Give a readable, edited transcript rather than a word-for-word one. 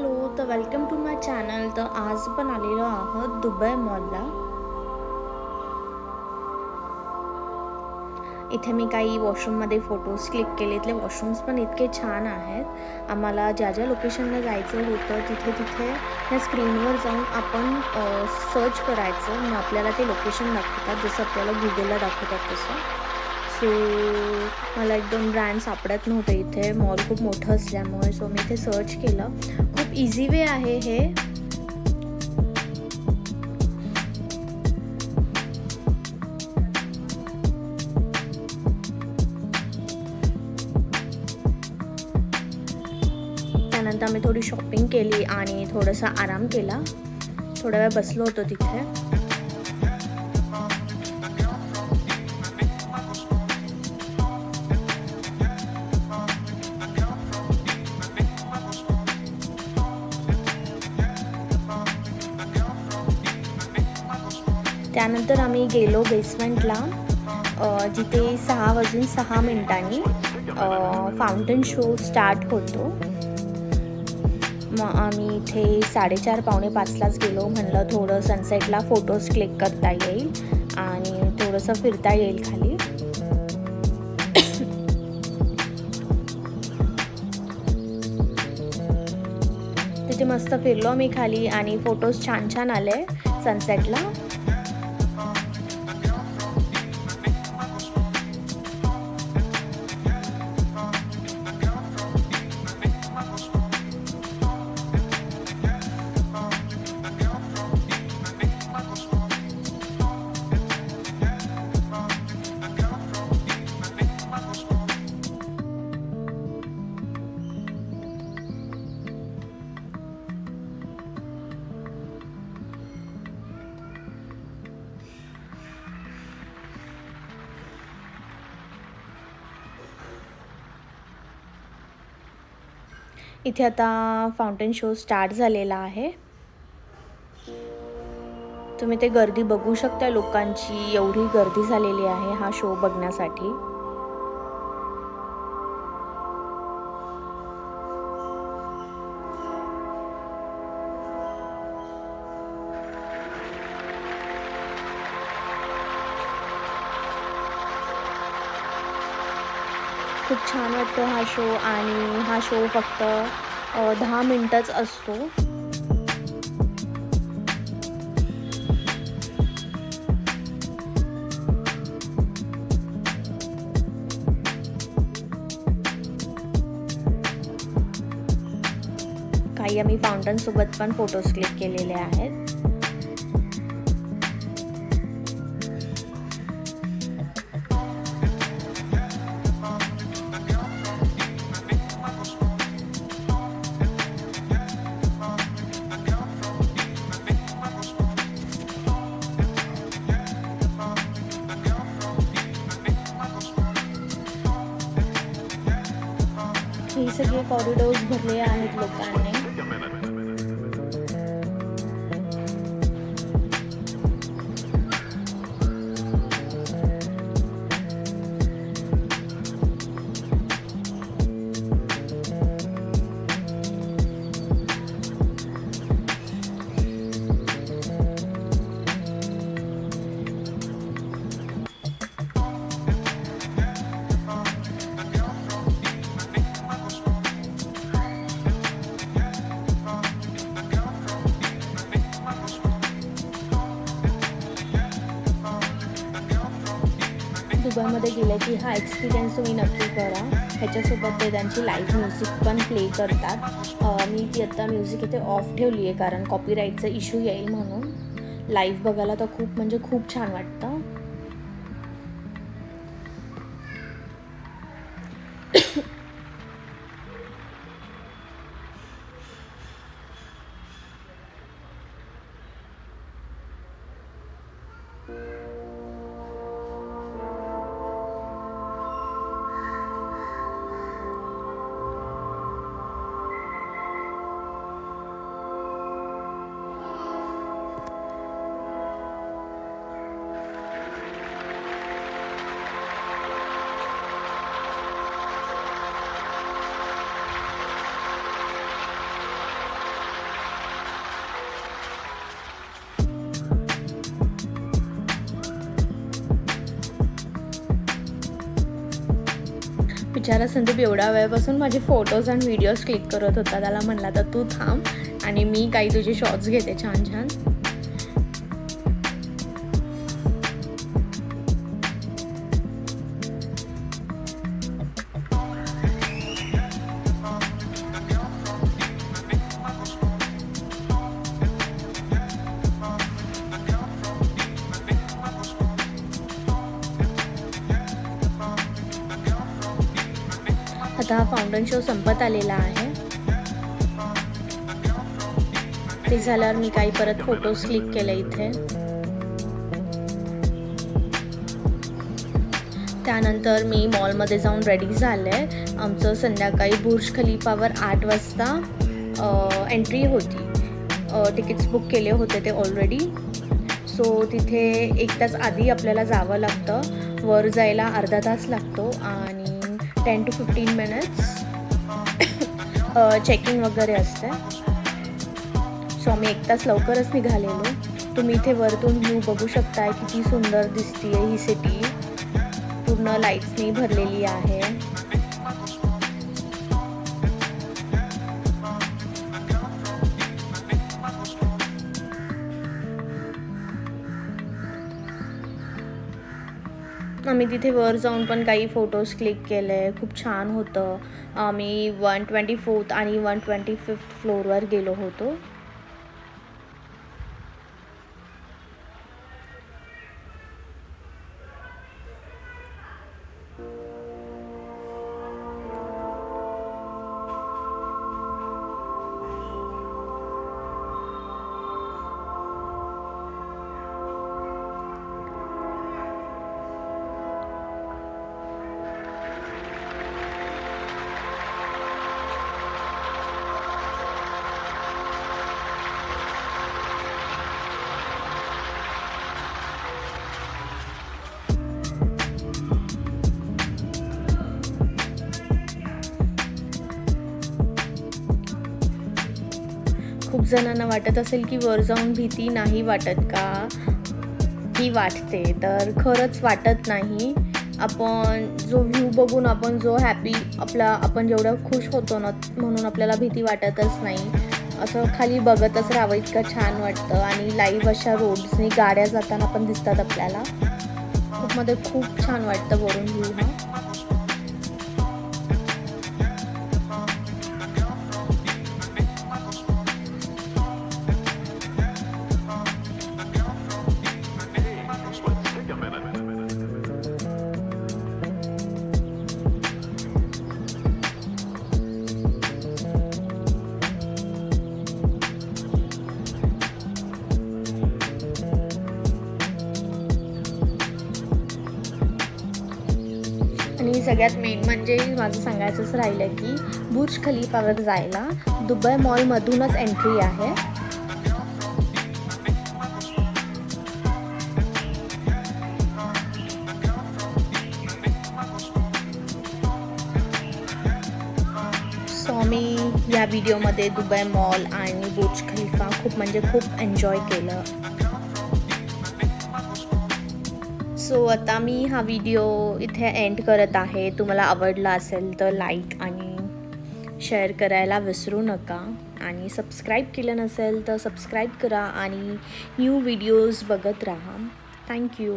Hello, तर welcome to my channel. तर आज पण आलेलो आहोत दुबई मॉलला. इथे मी काही वॉशरूममध्ये फोटोज क्लिक केले. इथले वॉशरूम्स पण इतके छान आहेत. आम्हाला ज्या ज्या लोकेशनला जायचं होतं तिथे ह्या स्क्रीनवर जाऊन आपण सर्च करायचं, मग आपल्याला ते लोकेशन दाखवतात, जसं आपल्याला गुगलला दाखवतात तसं. सो मला 1-2 ब्रँड सापडत नव्हते इथे, मॉल खूप मोठं असल्यामुळे. सो मी इथे सर्च केलं. खूप इझी वे आहे हे. त्यानंतर आम्ही थोडी शॉपिंग केली आणि थोडासा आराम केला. थोडा वेळ बसलो होतो तिथे. त्यानंतर आम्ही गेलो बेसमेंटला, जिथे 6:06 फाउंटन शो स्टार्ट होतो. मग आम्ही इथे 4:30-4:45लाच गेलो. म्हणलं थोडं सनसेटला फोटोज क्लिक करता येईल आणि थोडंसं फिरता येईल खाली. तिथे मस्त फिरलो आम्ही खाली आणि फोटोज छान छान आले सनसेटला. इथे आता फाउंटेन शो स्टार्ट झालेला आहे. तुम्ही ते गर्दी बघू शकता, लोकांची एवढी गर्दी झालेली आहे हा शो बघण्यासाठी. खूप छान वाटतो हा शो आणि हा शो फक्त 10 मिनिटच असतो. काही आम्ही फाउंटन सोबत पण फोटोज क्लिक केलेले आहेत. हे सगळे कॉरिडोर्स भरले आहेत लोकांनी. दुबईमध्ये गेले की हा एक्सपिरियन्स तुम्ही नक्की करा. ह्याच्यासोबत ते त्यांची लाईव्ह म्युझिक पण प्ले करतात. मी ती आत्ता म्युझिक इथे ऑफ ठेवली आहे कारण कॉपीराईटचा इश्यू येईल म्हणून. लाईव्ह बघायला तर खूप छान वाटतं. बिचारा संदीप एवढ्या वेळापासून माझे फोटोज आणि व्हिडिओज क्लिक करत होता. त्याला म्हणला तर तू थांब आणि मी काही तुझे शॉट्स घेते छान छान. आता हा फाउंडन शो संपत आलेला आहे. ते झाल्यावर मी काही परत फोटोज क्लिक केले इथे. त्यानंतर मी मॉलमध्ये जाऊन रेडी झाले. आमचं संध्याकाळी बुर्ज खलिफावर 8 वाजता एंट्री होती. तिकीट्स बुक केले होते ते ऑलरेडी. सो तिथे 1 तास आधी आपल्याला जावं लागतं. वर जायला अर्धा तास लागतो आणि 10 to 15 minutes चेकिंग वगैरे असते. सो आम्ही 1 तास लवकरच निघालेलो. तुम्ही इथे वरतून व्ह्यू बघू शकताय किती सुंदर दिसतीये ही सिटी. पूर्ण लाईट्सनी भरलेली आहे. आम्ही तिथे वर जाऊन पण काही फोटोज क्लिक केले. खूप छान होतं. आम्ही 124th आणि 125th फ्लोअरवर गेलो होतो. खूप जणांना वाटत असेल की वर जाऊन भीती नाही वाटत का? ही वाटते. तर खरंच वाटत नाही. आपण जो व्ह्यू बघून आपण जो हॅपी आपण जेवढं खुश होतो ना, म्हणून आपल्याला भीती वाटतच नाही. असं खाली बघतच राहावं इतकं छान वाटतं. आणि लाईव्ह अशा रोड्सनी गाड्या जाताना पण दिसतात आपल्याला. खूप छान वाटतं वरून व्ह्यू हा. आणि सगळ्यात मेन म्हणजे माझं सांगायचंच राहिलं की बुर्ज खलिफावर जायला दुबई मॉलमधूनच एंट्री आहे. सो मी या व्हिडिओमध्ये दुबई मॉल आणि बुर्ज खलिफा खूप एन्जॉय केलं. सो आता मी हा व्हिडिओ इथे एंड करत आहे. तुम्हाला आवडला असेल तर लाईक आणि शेअर करायला विसरू नका. आणि सबस्क्राईब केलं नसेल तर सबस्क्राईब करा आणि न्यू व्हिडिओज बघत राहा. थँक्यू.